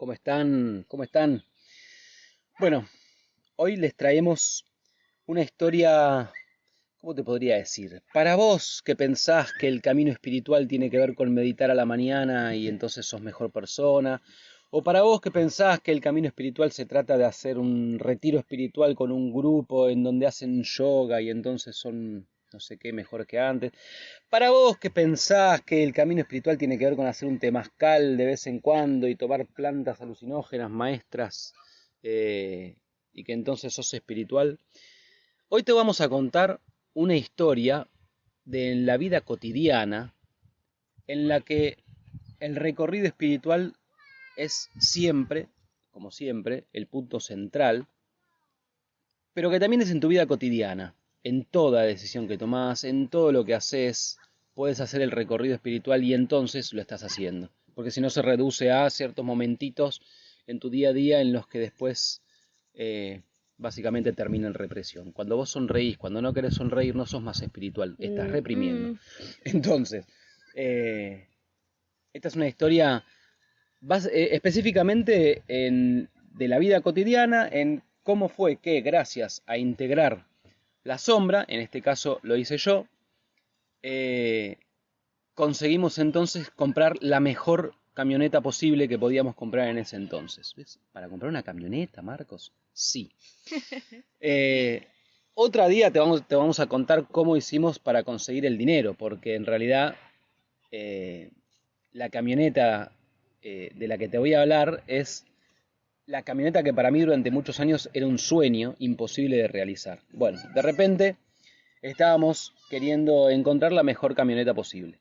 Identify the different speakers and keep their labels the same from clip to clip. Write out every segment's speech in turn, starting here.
Speaker 1: ¿Cómo están? ¿Cómo están? Bueno, hoy les traemos una historia, ¿cómo te podría decir? Para vos que pensás que el camino espiritual tiene que ver con meditar a la mañana y entonces sos mejor persona, o para vos que pensás que el camino espiritual se trata de hacer un retiro espiritual con un grupo en donde hacen yoga y entonces son no sé qué mejor que antes. Para vos que pensás que el camino espiritual tiene que ver con hacer un temazcal de vez en cuando y tomar plantas alucinógenas maestras y que entonces sos espiritual, hoy te vamos a contar una historia de la vida cotidiana en la que el recorrido espiritual es siempre, como siempre, el punto central, pero que también es en tu vida cotidiana, en toda decisión que tomás, en todo lo que haces, puedes hacer el recorrido espiritual y entonces lo estás haciendo. Porque si no se reduce a ciertos momentitos en tu día a día en los que después básicamente termina en represión. Cuando vos sonreís, cuando no querés sonreír, no sos más espiritual, estás reprimiendo. Entonces, esta es una historia específicamente de la vida cotidiana, en cómo fue que gracias a integrar la sombra, en este caso lo hice yo, eh, conseguimos entonces comprar la mejor camioneta posible que podíamos comprar en ese entonces. ¿Ves? Para comprar una camioneta, Marcos, sí. Otro día te vamos a contar cómo hicimos para conseguir el dinero, porque en realidad la camioneta de la que te voy a hablar es la camioneta que para mí durante muchos años era un sueño imposible de realizar. Bueno, de repente estábamos queriendo encontrar la mejor camioneta posible.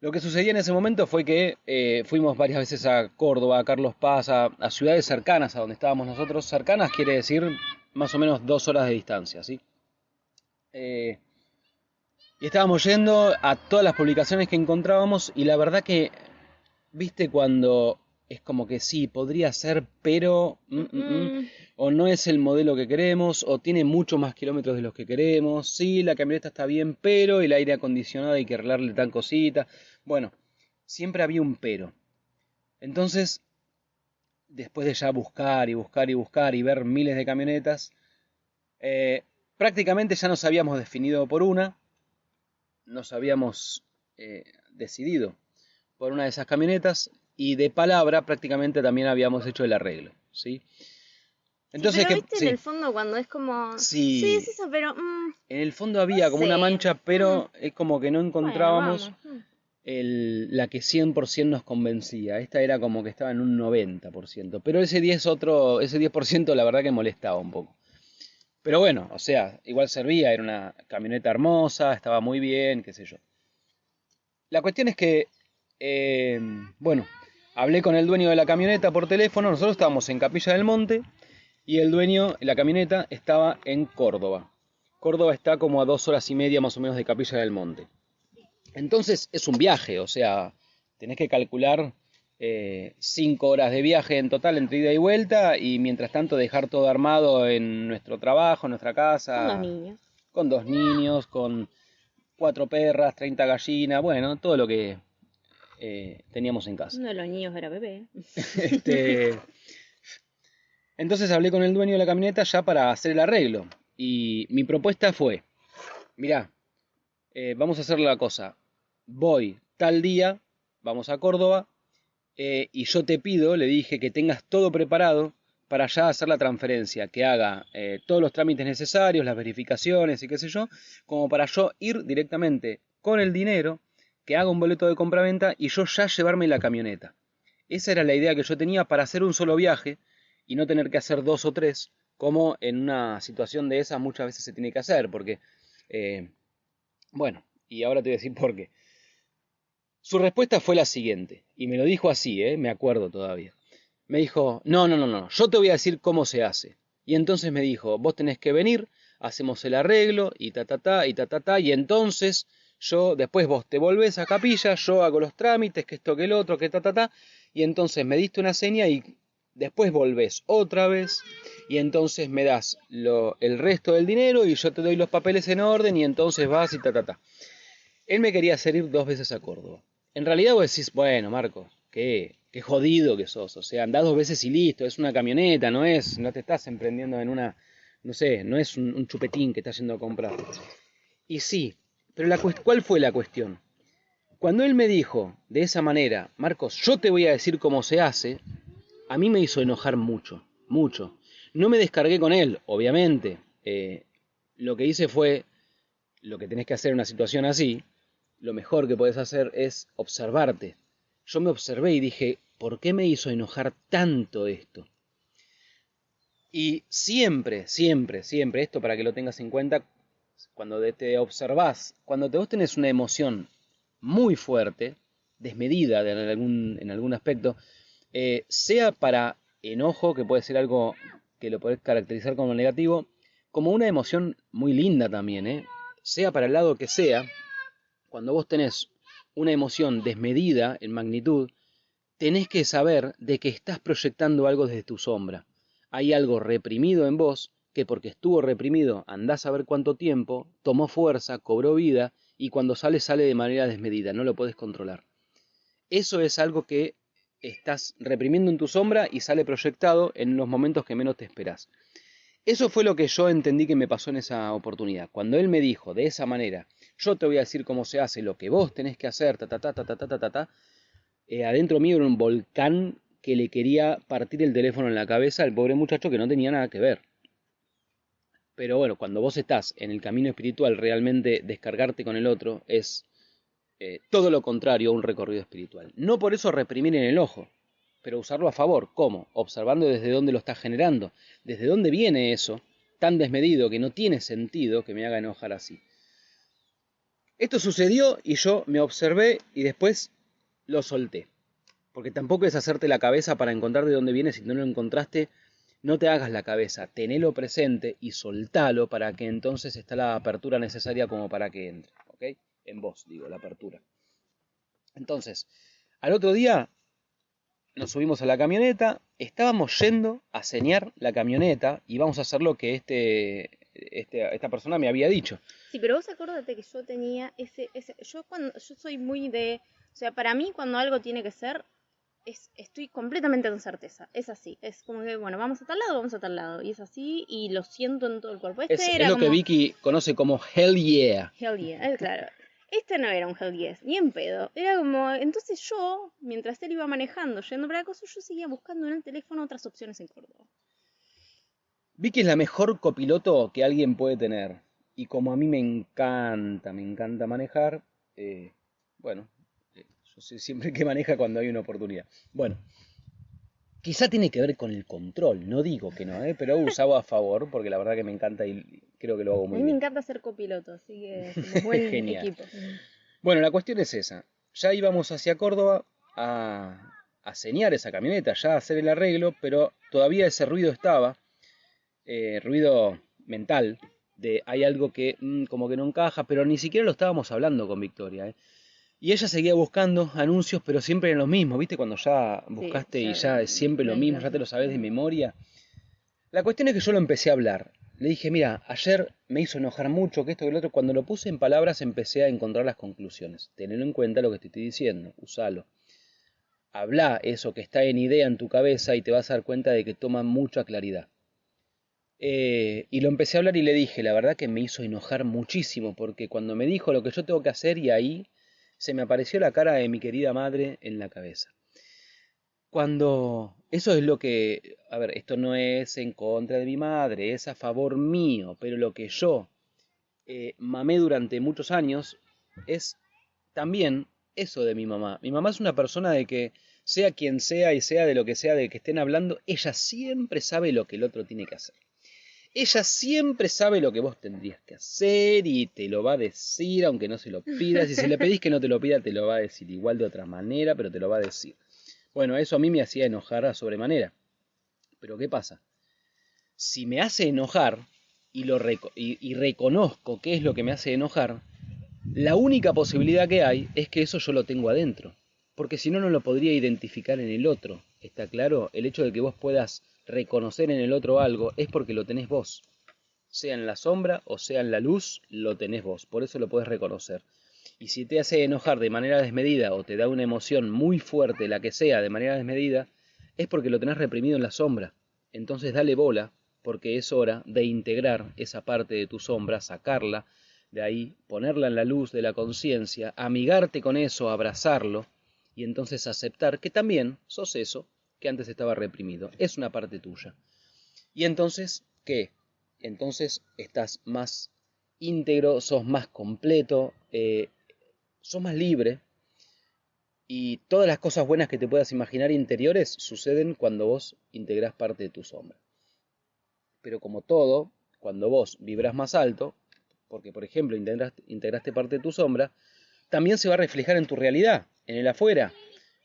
Speaker 1: Lo que sucedía en ese momento fue que fuimos varias veces a Córdoba, a Carlos Paz, a ciudades cercanas a donde estábamos nosotros. Cercanas quiere decir más o menos 2 horas de distancia, ¿sí? Y estábamos yendo a todas las publicaciones que encontrábamos y la verdad que, viste, cuando es como que sí, podría ser, pero o no es el modelo que queremos, o tiene mucho más kilómetros de los que queremos, sí, la camioneta está bien, pero el aire acondicionado hay que arreglarle tal cosita. Bueno, siempre había un pero. Entonces, después de ya buscar y buscar y buscar y ver miles de camionetas, prácticamente ya nos habíamos definido por una, nos habíamos decidido por una de esas camionetas y de palabra prácticamente también habíamos hecho el arreglo, ¿sí?
Speaker 2: Sí,
Speaker 1: Entonces,
Speaker 2: pero
Speaker 1: que
Speaker 2: viste en
Speaker 1: sí,
Speaker 2: el fondo cuando es como, sí, es
Speaker 1: sí,
Speaker 2: eso, pero
Speaker 1: en el fondo
Speaker 2: no
Speaker 1: había como una
Speaker 2: sé.
Speaker 1: mancha, pero es como que no
Speaker 2: Bueno,
Speaker 1: encontrábamos
Speaker 2: vamos.
Speaker 1: la que 100% nos convencía. Esta era como que estaba en un 90%, pero ese 10% la verdad que molestaba un poco. Pero bueno, o sea, igual servía, era una camioneta hermosa, estaba muy bien, qué sé yo. La cuestión es que, eh, bueno, hablé con el dueño de la camioneta por teléfono, nosotros estábamos en Capilla del Monte y el dueño de la camioneta estaba en Córdoba. Córdoba está como a 2 horas y media más o menos de Capilla del Monte. Entonces es un viaje, o sea, tenés que calcular 5 horas de viaje en total entre ida y vuelta y mientras tanto dejar todo armado en nuestro trabajo, en nuestra
Speaker 2: Con los
Speaker 1: casa,
Speaker 2: niños.
Speaker 1: con 2 niños, con 4 perras, 30 gallinas, bueno, todo lo que teníamos en casa.
Speaker 2: Uno de los niños era bebé.
Speaker 1: Este, entonces hablé con el dueño de la camioneta ya para hacer el arreglo y mi propuesta fue, mirá, vamos a hacer la cosa, voy tal día, vamos a Córdoba, y yo te pido, le dije, que tengas todo preparado para ya hacer la transferencia, que haga todos los trámites necesarios, las verificaciones y qué sé yo, como para yo ir directamente con el dinero, que haga un boleto de compraventa y yo ya llevarme la camioneta. Esa era la idea que yo tenía para hacer un solo viaje y no tener que hacer dos o tres, como en una situación de esa muchas veces se tiene que hacer, porque, eh, bueno, y ahora te voy a decir por qué. Su respuesta fue la siguiente, y me lo dijo así, me acuerdo todavía. Me dijo, no, no, no, no, yo te voy a decir cómo se hace. Y entonces me dijo, vos tenés que venir, hacemos el arreglo, y ta, ta, ta, y ta, ta, ta, y entonces después vos te volvés a Capilla, yo hago los trámites, que esto, que el otro, que ta, ta, ta, y entonces me diste una seña y después volvés otra vez, y entonces me das el resto del dinero y yo te doy los papeles en orden, y entonces vas y ta, ta, ta. Él me quería hacer ir 2 veces a Córdoba. En realidad vos decís, bueno, Marcos, ¿qué? qué jodido que sos. O sea, andás 2 veces y listo, es una camioneta, no te estás emprendiendo en una, no sé, no es un chupetín que estás yendo a comprar. Y sí, pero ¿cuál fue la cuestión? Cuando él me dijo de esa manera, Marcos, yo te voy a decir cómo se hace, a mí me hizo enojar mucho, mucho. No me descargué con él, obviamente. Lo que hice fue, lo que tenés que hacer en una situación así, lo mejor que podés hacer es observarte. Yo me observé y dije, ¿por qué me hizo enojar tanto esto? Y siempre, siempre, siempre, esto para que lo tengas en cuenta, cuando te observás, cuando vos tenés una emoción muy fuerte, desmedida en algún aspecto, sea para enojo, que puede ser algo que lo podés caracterizar como negativo, como una emoción muy linda también, sea para el lado que sea, cuando vos tenés una emoción desmedida en magnitud, tenés que saber de que estás proyectando algo desde tu sombra. Hay algo reprimido en vos que porque estuvo reprimido, andás a ver cuánto tiempo, tomó fuerza, cobró vida y cuando sale, sale de manera desmedida, no lo podés controlar. Eso es algo que estás reprimiendo en tu sombra y sale proyectado en los momentos que menos te esperás. Eso fue lo que yo entendí que me pasó en esa oportunidad. Cuando él me dijo de esa manera, yo te voy a decir cómo se hace, lo que vos tenés que hacer, adentro mío era un volcán que le quería partir el teléfono en la cabeza al pobre muchacho que no tenía nada que ver. Pero bueno, cuando vos estás en el camino espiritual, realmente descargarte con el otro es todo lo contrario a un recorrido espiritual. No por eso reprimir en el ojo, pero usarlo a favor. ¿Cómo? Observando desde dónde lo estás generando, desde dónde viene eso tan desmedido que no tiene sentido que me haga enojar así. Esto sucedió y yo me observé y después lo solté. Porque tampoco es hacerte la cabeza para encontrar de dónde viene. Si no lo encontraste, no te hagas la cabeza, tenelo presente y soltalo para que entonces esté la apertura necesaria como para que entre, ¿ok? En vos, digo, la apertura. Entonces, al otro día nos subimos a la camioneta, estábamos yendo a señar la camioneta y vamos a hacer lo que esta persona me había dicho.
Speaker 2: Sí, pero vos acordate que yo tenía yo soy muy de, o sea, para mí cuando algo tiene que ser, estoy completamente con certeza, es así, es como que, bueno, vamos a tal lado, y es así, y lo siento en todo el cuerpo.
Speaker 1: Es lo que Vicky conoce como hell yeah.
Speaker 2: Hell yeah, claro. Este no era un hell yes, ni en pedo. Era como, entonces yo, mientras él iba manejando, yendo para la cosa, yo seguía buscando en el teléfono otras opciones en Córdoba.
Speaker 1: Vicky es la mejor copiloto que alguien puede tener. Y como a mí me encanta manejar, bueno, yo sé siempre que maneja cuando hay una oportunidad. Bueno, quizá tiene que ver con el control, no digo que no, pero usaba a favor porque la verdad que me encanta y creo que lo hago muy bien.
Speaker 2: A mí me encanta ser copiloto, así que somos buen
Speaker 1: Genial.
Speaker 2: equipo.
Speaker 1: Bueno, la cuestión es esa. Ya íbamos hacia Córdoba a señar esa camioneta, ya a hacer el arreglo, pero todavía ese ruido estaba, ruido mental, de hay algo que como que no encaja, pero ni siquiera lo estábamos hablando con Victoria. Y ella seguía buscando anuncios, pero siempre en los mismos, ¿viste? Cuando ya buscaste y ya es siempre lo mismo, ya te lo sabes de memoria. La cuestión es que yo lo empecé a hablar. Le dije, mira, ayer me hizo enojar mucho que esto que lo otro. Cuando lo puse en palabras empecé a encontrar las conclusiones. Tenelo en cuenta lo que te estoy diciendo, usalo. Habla eso que está en idea en tu cabeza y te vas a dar cuenta de que toma mucha claridad. Y lo empecé a hablar y le dije, la verdad que me hizo enojar muchísimo, porque cuando me dijo lo que yo tengo que hacer y ahí se me apareció la cara de mi querida madre en la cabeza. Cuando eso es lo que, a ver, esto no es en contra de mi madre, es a favor mío, pero lo que yo mamé durante muchos años es también eso de mi mamá. Mi mamá es una persona de que sea quien sea y sea de lo que sea de que estén hablando, ella siempre sabe lo que el otro tiene que hacer. Ella siempre sabe lo que vos tendrías que hacer y te lo va a decir aunque no se lo pidas. Y si le pedís que no te lo pida, te lo va a decir igual de otra manera, pero te lo va a decir. Bueno, eso a mí me hacía enojar a sobremanera. Pero ¿qué pasa? Si me hace enojar y reconozco qué es lo que me hace enojar, la única posibilidad que hay es que eso yo lo tengo adentro. Porque si no, no lo podría identificar en el otro. ¿Está claro? El hecho de que vos puedas reconocer en el otro algo es porque lo tenés vos. Sea en la sombra o sea en la luz, lo tenés vos. Por eso lo podés reconocer. Y si te hace enojar de manera desmedida o te da una emoción muy fuerte, la que sea, de manera desmedida, es porque lo tenés reprimido en la sombra. Entonces dale bola, porque es hora de integrar esa parte de tu sombra, sacarla de ahí, ponerla en la luz de la conciencia, amigarte con eso, abrazarlo, y entonces aceptar que también sos eso que antes estaba reprimido. Es una parte tuya. Y entonces, ¿qué? Entonces estás más íntegro, sos más completo, sos más libre, y todas las cosas buenas que te puedas imaginar interiores suceden cuando vos integrás parte de tu sombra. Pero como todo, cuando vos vibrás más alto, porque por ejemplo integraste parte de tu sombra, también se va a reflejar en tu realidad, en el afuera.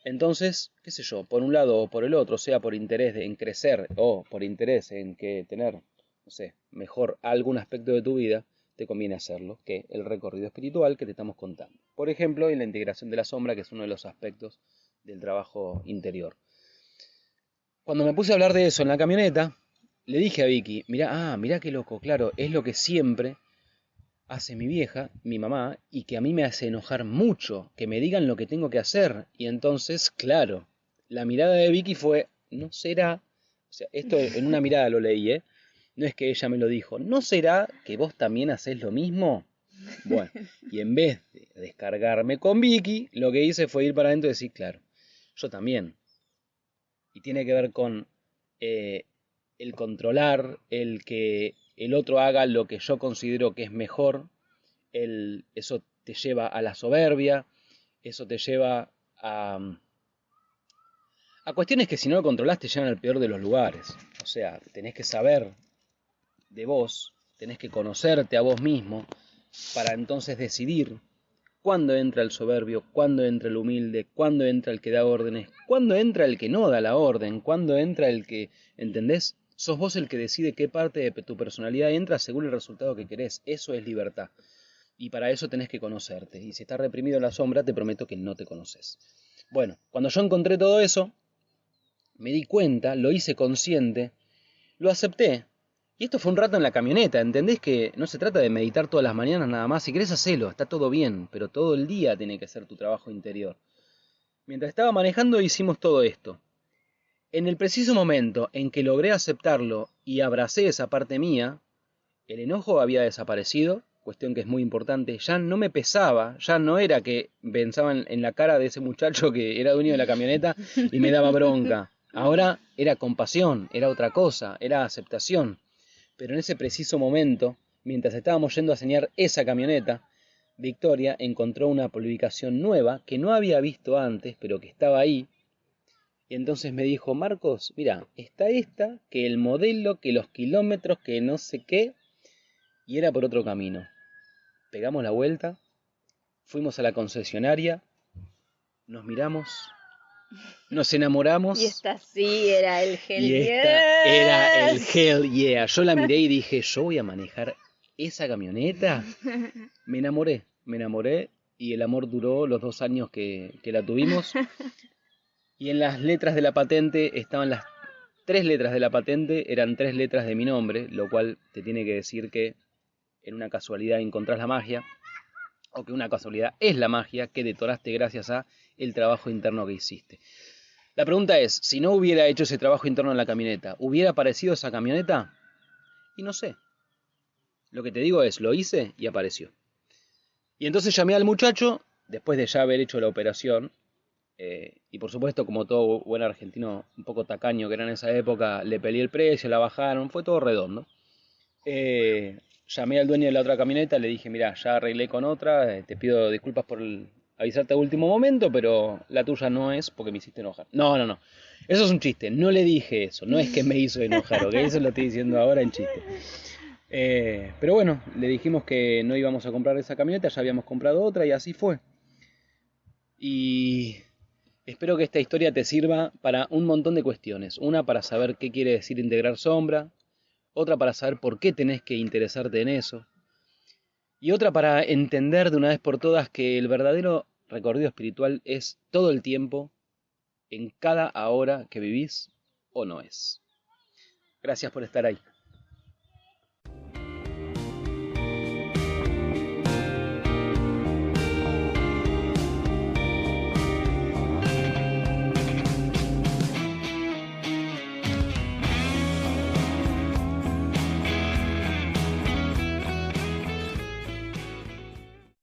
Speaker 1: Entonces, qué sé yo, por un lado o por el otro, sea por interés en crecer o por interés en que tener, no sé, mejor algún aspecto de tu vida, te conviene hacerlo, que el recorrido espiritual que te estamos contando. Por ejemplo, en la integración de la sombra, que es uno de los aspectos del trabajo interior. Cuando me puse a hablar de eso en la camioneta, le dije a Vicky, mirá qué loco, claro, es lo que siempre hace mi vieja, mi mamá, y que a mí me hace enojar mucho, que me digan lo que tengo que hacer. Y entonces, claro, la mirada de Vicky fue, ¿no será? O sea, esto en una mirada lo leí, ¿eh? No es que ella me lo dijo, ¿no será que vos también haces lo mismo? Bueno, y en vez de descargarme con Vicky, lo que hice fue ir para adentro y decir, claro, yo también. Y tiene que ver con eh, el controlar, el que el otro haga lo que yo considero que es mejor, eso te lleva a la soberbia, eso te lleva a cuestiones que si no lo controlás te llevan al peor de los lugares. O sea, tenés que saber de vos, tenés que conocerte a vos mismo para entonces decidir cuándo entra el soberbio, cuándo entra el humilde, cuándo entra el que da órdenes, cuándo entra el que no da la orden, cuándo entra el que, ¿entendés? Sos vos el que decide qué parte de tu personalidad entra según el resultado que querés. Eso es libertad. Y para eso tenés que conocerte. Y si estás reprimido en la sombra, te prometo que no te conoces. Bueno, cuando yo encontré todo eso, me di cuenta, lo hice consciente, lo acepté. Y esto fue un rato en la camioneta, ¿entendés que no se trata de meditar todas las mañanas nada más? Si querés hacerlo, está todo bien, pero todo el día tiene que ser tu trabajo interior. Mientras estaba manejando hicimos todo esto. En el preciso momento en que logré aceptarlo y abracé esa parte mía, el enojo había desaparecido, cuestión que es muy importante, ya no me pesaba, ya no era que pensaba en la cara de ese muchacho que era dueño de la camioneta y me daba bronca. Ahora era compasión, era otra cosa, era aceptación. Pero en ese preciso momento, mientras estábamos yendo a señalar esa camioneta, Victoria encontró una publicación nueva que no había visto antes, pero que estaba ahí. Y entonces me dijo, Marcos, mira, está esta, que el modelo, que los kilómetros, que no sé qué, y era por otro camino. Pegamos la vuelta, fuimos a la concesionaria, nos miramos, nos enamoramos.
Speaker 2: Y esta sí era el Hell
Speaker 1: Y
Speaker 2: Yes.
Speaker 1: esta era el Hell Yeah. Yo la miré y dije, yo voy a manejar esa camioneta. Me enamoré y el amor duró los 2 años que la tuvimos. Y en las letras de la patente estaban las 3 letras de la patente, eran 3 letras de mi nombre, lo cual te tiene que decir que en una casualidad encontrás la magia, o que una casualidad es la magia que detonaste gracias a el trabajo interno que hiciste. La pregunta es, si no hubiera hecho ese trabajo interno en la camioneta, ¿hubiera aparecido esa camioneta? Y no sé. Lo que te digo es, lo hice y apareció. Y entonces llamé al muchacho, después de ya haber hecho la operación, y por supuesto, como todo buen argentino un poco tacaño que era en esa época, le peleé el precio, la bajaron, fue todo redondo. Llamé al dueño de la otra camioneta, le dije, mira, ya arreglé con otra, te pido disculpas por avisarte a último momento, pero la tuya no es porque me hiciste enojar. No, no, no. Eso es un chiste, no le dije eso, no es que me hizo enojar, ¿ok? Eso lo estoy diciendo ahora en chiste. Pero bueno, le dijimos que no íbamos a comprar esa camioneta, ya habíamos comprado otra y así fue. Y espero que esta historia te sirva para un montón de cuestiones. Una para saber qué quiere decir integrar sombra, otra para saber por qué tenés que interesarte en eso, y otra para entender de una vez por todas que el verdadero recorrido espiritual es todo el tiempo, en cada hora que vivís o no es. Gracias por estar ahí.